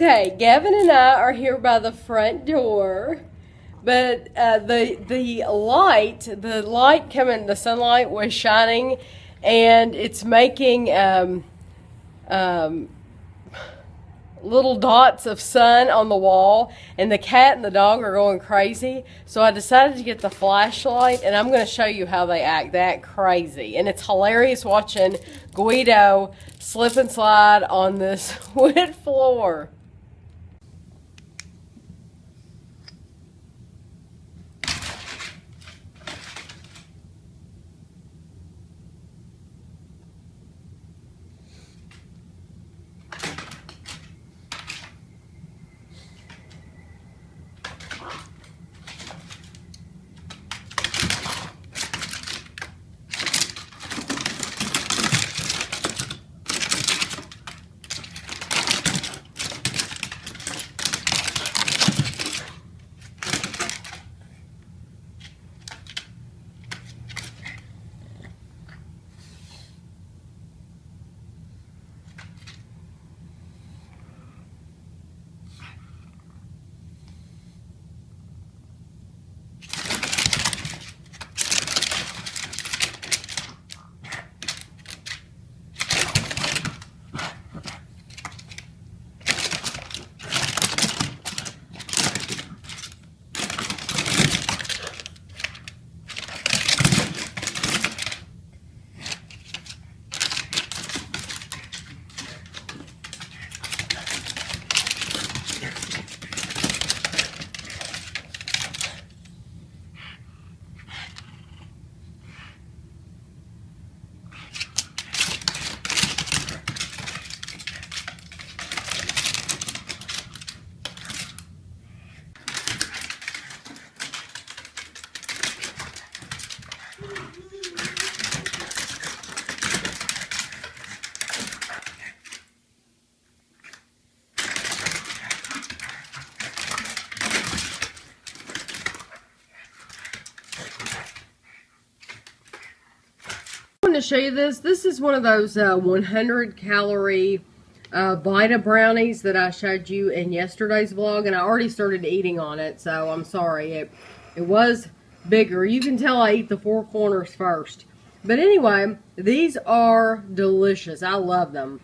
Okay, Gavin and I are here by the front door, but the light coming, the sunlight was shining, and it's making little dots of sun on the wall, and the cat and the dog are going crazy. So I decided to get the flashlight, and I'm going to show you how they act. They act crazy, and it's hilarious watching Guido slip and slide on this wood floor. To show you this is one of those 100 calorie Vita brownies that I showed you in yesterday's vlog, and I already started eating on it, so I'm sorry. It was bigger. You can tell I eat the four corners first. But anyway, these are delicious. I love them.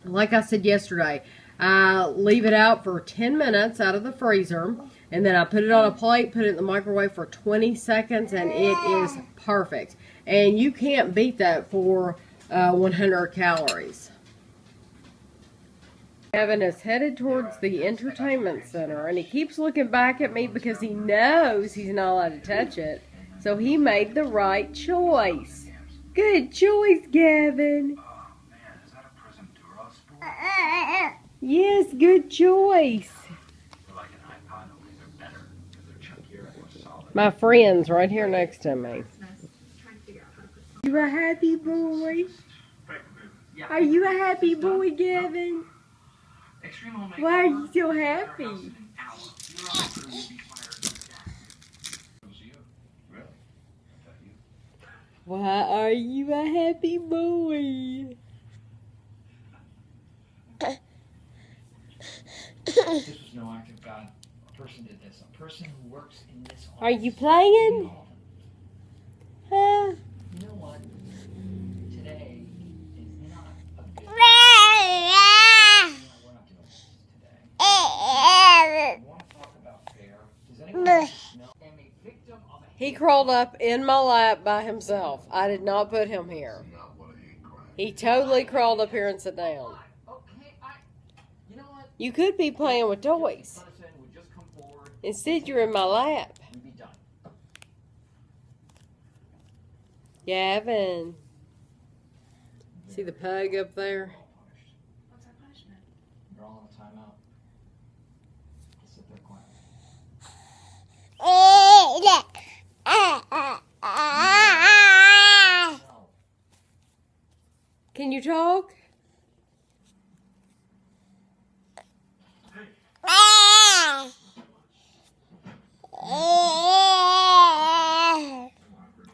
Like I said yesterday, I leave it out for 10 minutes out of the freezer, and then I put it on a plate, put it in the microwave for 20 seconds, and it is perfect. And you can't beat that for 100 calories. Gavin is headed towards the entertainment center, and he keeps looking back at me because he knows he's not allowed to touch it. So he made the right choice. Good choice, Gavin. Oh man, is that a present to us, boy? Yes, good choice. Like an iPod, only they're better because they're chunkier and more solid. My friend's right here next to me. You a happy boy? Are you a happy boy, Gavin? Why are you so happy? Why are you a happy boy? This was no act of God. A person did this. A person who works in this office. Are you playing? Huh? You know what? Today is not a good day. We're not doing this today. I want to talk about fair. Does anyone know? I'm a victim of a He crawled up in my lap by himself. I did not put him here. He totally crawled up here and sat down. You know what? You could be playing with toys. Instead, you're in my lap. Gavin. See the pug up there? What's our punishment? You're all on a timeout. Just sit there quiet. Can you talk?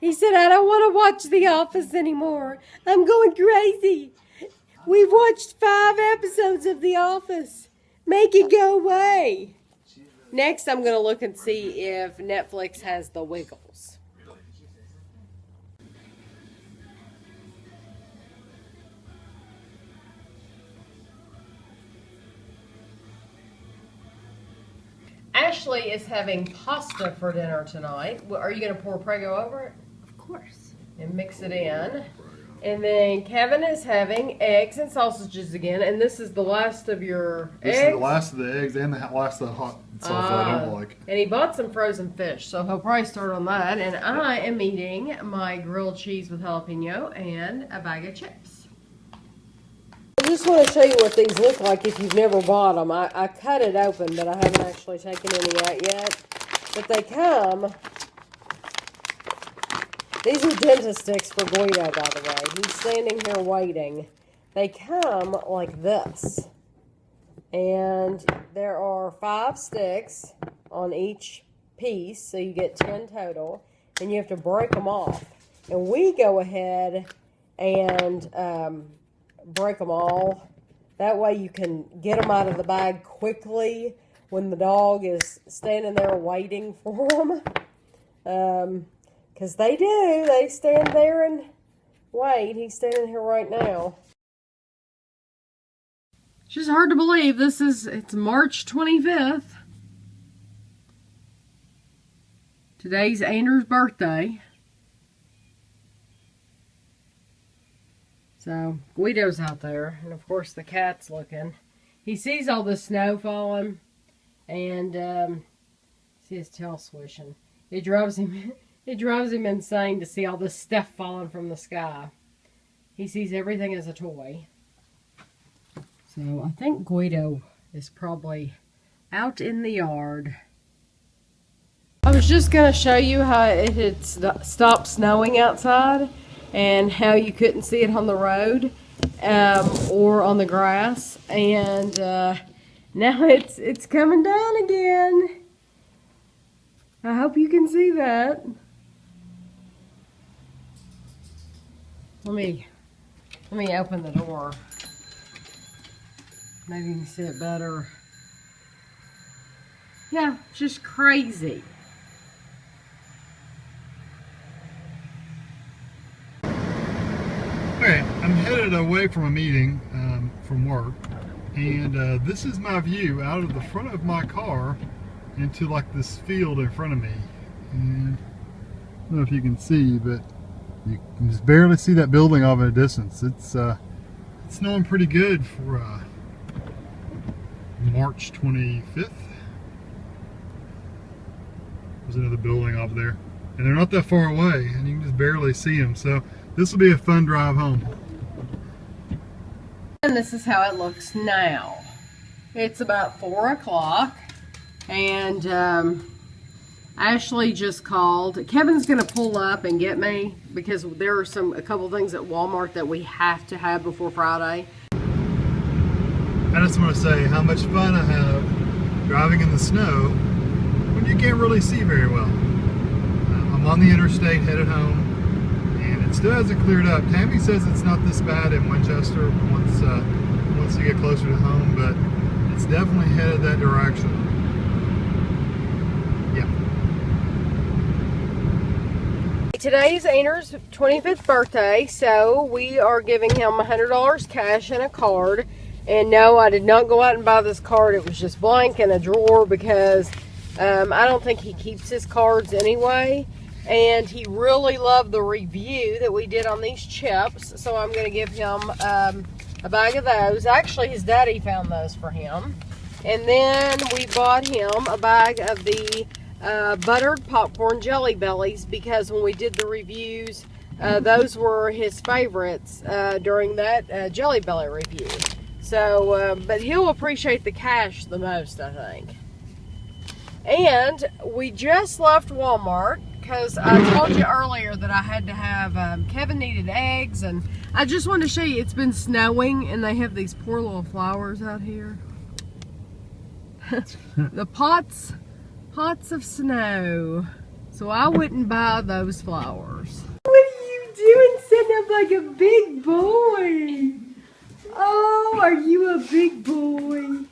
He said, I don't want to watch The Office anymore. I'm going crazy. We've watched 5 episodes of The Office. Make it go away. Next, I'm going to look and see if Netflix has The Wiggles. Ashley is having pasta for dinner tonight. Are you going to pour Prego over it? Of course. And mix it in. And then Kevin is having eggs and sausages again. And this is the last of your eggs? This is the last of the eggs and the last of the hot sauce that I don't like. And he bought some frozen fish, so he'll probably start on that. And I am eating my grilled cheese with jalapeno and a bag of chips. I just want to show you what these look like if you've never bought them. I cut it open, but I haven't actually taken any out yet. But they come... These are dentist sticks for Guido, by the way. He's standing here waiting. They come like this. And there are 5 sticks on each piece, so you get 10 total. And you have to break them off. And we go ahead and break them all. That way you can get them out of the bag quickly when the dog is standing there waiting for them. Because they do. They stand there and wait. He's standing here right now. It's just hard to believe. It's March 25th. Today's Anders' birthday. So, Guido's out there. And, of course, the cat's looking. He sees all the snow falling. And, see his tail swishing. It drives him... It drives him insane to see all this stuff falling from the sky. He sees everything as a toy. So I think Guido is probably out in the yard. I was just going to show you how it had stopped snowing outside and how you couldn't see it on the road or on the grass. And now it's coming down again. I hope you can see that. Let me open the door. Maybe you can see it better. Yeah, just crazy. Okay, I'm headed away from a meeting from work, and this is my view out of the front of my car into like this field in front of me. And I don't know if you can see, but you can just barely see that building off in a distance. It's snowing pretty good for March 25th. There's another building off there, and they're not that far away, and you can just barely see them. So this will be a fun drive home. And this is how it looks now. It's about 4 o'clock, and Ashley just called. Kevin's going to pull up and get me because there are a couple things at Walmart that we have to have before Friday. I just want to say how much fun I have driving in the snow when you can't really see very well. I'm on the interstate headed home, and it still hasn't cleared up. Tammy says it's not this bad in Winchester once you get closer to home, but it's definitely headed that direction. Today's Anders' 25th birthday, so we are giving him $100 cash and a card. And no, I did not go out and buy this card. It was just blank in a drawer because I don't think he keeps his cards anyway. And he really loved the review that we did on these chips, so I'm going to give him a bag of those. Actually, his daddy found those for him. And then we bought him a bag of the buttered popcorn Jelly Bellies because when we did the reviews, those were his favorites during that Jelly Belly review. So, but he'll appreciate the cash the most, I think. And we just left Walmart because I told you earlier that I had to have, Kevin needed eggs, and I just wanted to show you, it's been snowing and they have these poor little flowers out here. The pots of snow. So I wouldn't buy those flowers. What are you doing sitting up like a big boy? Oh, are you a big boy?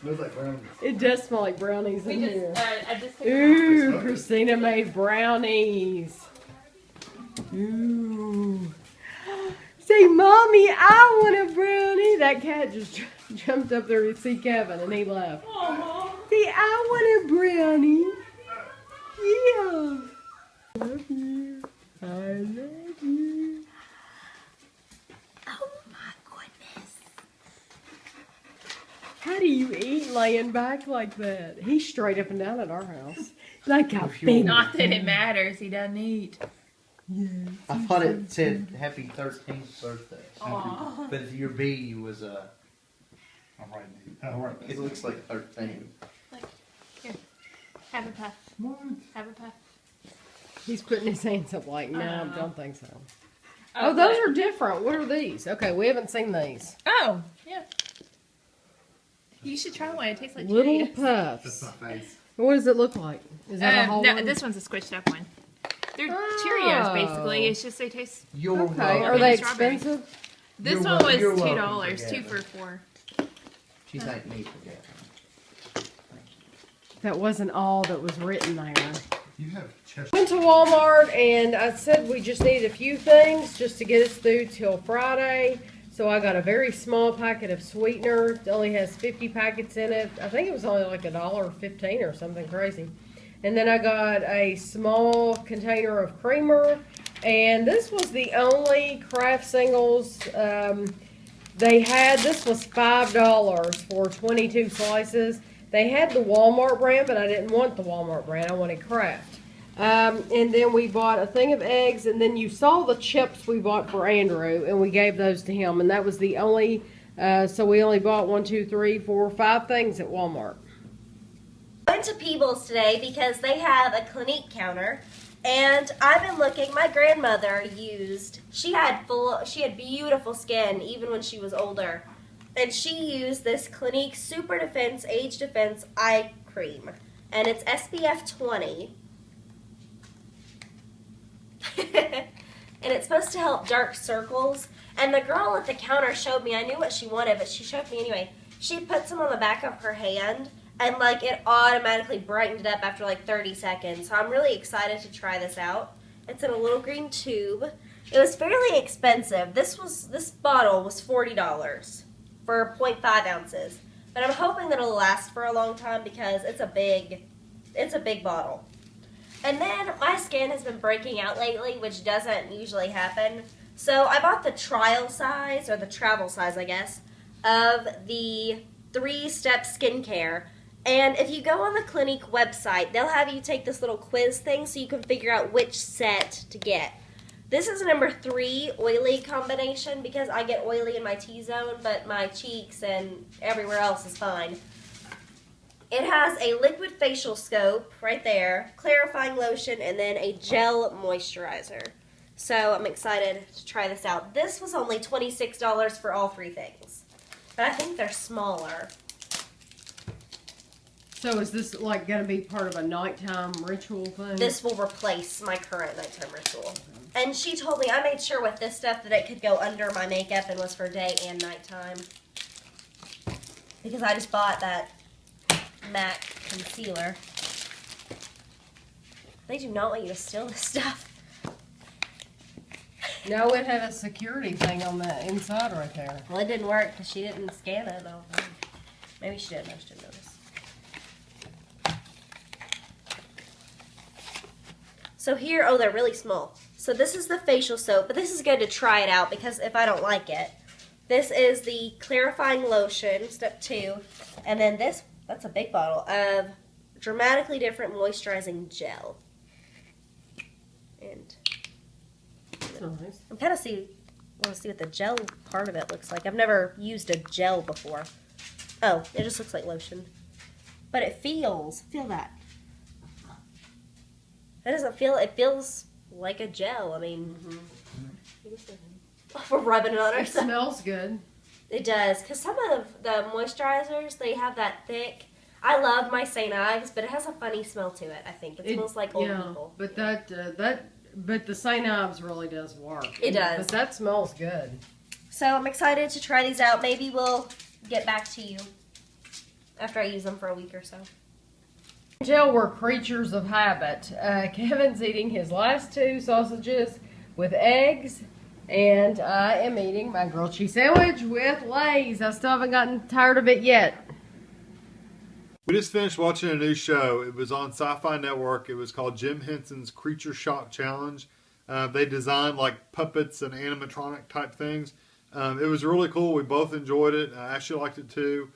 Smells like brownies. It does smell like brownies in here. I just Ooh, Christina made brownies. Ooh. Say, Mommy, I want a brownie. That cat just jumped up there to see Kevin and he left. See, I want a brownie. Yeah. I love you. I love you. Oh my goodness. How do you eat laying back like that? He's straight up and down at our house. Like a big. Not that it matters. He doesn't eat. Yeah. I thought it said happy 13th birthday. Aw. But your B was All right. it looks like 13. Have a puff. Have a puff. He's putting his hands up like, no, I Oh. don't think so. Oh, those are different. What are these? Okay, we haven't seen these. Oh, yeah. You should try one. It tastes like Little Cheerios. That's puffs. my face. What does it look like? Is that a whole No, one? this one's a squished up one. They're Oh. Cheerios, basically. It's just they taste. You're Okay, welcome. are they Strawberry. expensive? This You're one was you're $2. welcome, 2 Gavin. for 4. She thanked me for that. That wasn't all that was written there. You have Cheshire. Went to Walmart and I said we just needed a few things just to get us through till Friday. So I got a very small packet of sweetener. It only has 50 packets in it. I think it was only like $1.15 or something crazy. And then I got a small container of creamer. And this was the only Kraft singles they had. This was $5 for 22 slices. They had the Walmart brand, but I didn't want the Walmart brand. I wanted Kraft. And then we bought a thing of eggs, and then you saw the chips we bought for Andrew, and we gave those to him. And that was the only, so we only bought 1, 2, 3, 4, 5 things at Walmart. I went to Peebles today because they have a Clinique counter, and I've been looking. My grandmother she had beautiful skin even when she was older, and she used this Clinique Super Defense Age Defense Eye Cream, and it's SPF 20. And it's supposed to help dark circles. And the girl at the counter showed me, I knew what she wanted, but she showed me anyway. She puts them on the back of her hand, and like it automatically brightened it up after like 30 seconds. So I'm really excited to try this out. It's in a little green tube. It was fairly expensive. This bottle was $40 for 0.5 ounces. But I'm hoping that it'll last for a long time because it's a big bottle. And then my skin has been breaking out lately, which doesn't usually happen. So I bought the trial size, or the travel size, I guess, of the 3-step skincare. And if you go on the Clinique website, they'll have you take this little quiz thing so you can figure out which set to get. This is number 3 oily combination because I get oily in my T-zone, but my cheeks and everywhere else is fine. It has a liquid facial scope right there, clarifying lotion, and then a gel moisturizer. So I'm excited to try this out. This was only $26 for all 3 things, but I think they're smaller. So is this like going to be part of a nighttime ritual thing? This will replace my current nighttime ritual. And she told me, I made sure with this stuff that it could go under my makeup and was for day and nighttime. Because I just bought that MAC concealer. They do not want you to steal this stuff. No, it had a security thing on the inside right there. Well, it didn't work because she didn't scan it. Maybe she didn't. I just didn't notice. So here, oh, they're really small. So this is the facial soap, but this is good to try it out because if I don't like it. This is the clarifying lotion, step 2. And then this, that's a big bottle of dramatically different moisturizing gel. And That's nice. I'm kind of want to see what the gel part of it looks like. I've never used a gel before. Oh, it just looks like lotion. But it feel that. It feels like a gel. I mean, we're rubbing it on It ourselves. smells good. It does, because some of the moisturizers, they have that thick. I love my St. Ives, but it has a funny smell to it, I think. It smells like old people. But but the St. Ives really does work. It does. But that smells good. So I'm excited to try these out. Maybe we'll get back to you after I use them for a week or so. Tell we're creatures of habit. Kevin's eating his last 2 sausages with eggs, and I am eating my grilled cheese sandwich with Lay's. I still haven't gotten tired of it yet. We just finished watching a new show. It was on Sci-Fi Network. It was called Jim Henson's Creature Shop Challenge. They designed like puppets and animatronic type things. It was really cool. We both enjoyed it. I actually liked it too.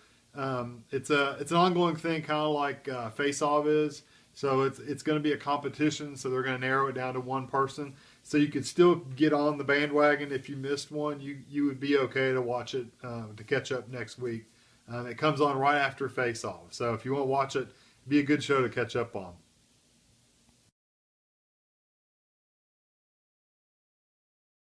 It's an ongoing thing, kind of like Face Off is. So it's going to be a competition. So they're going to narrow it down to one person. So you could still get on the bandwagon if you missed one. You would be okay to watch it to catch up next week. It comes on right after Face Off. So if you want to watch it, it'd be a good show to catch up on.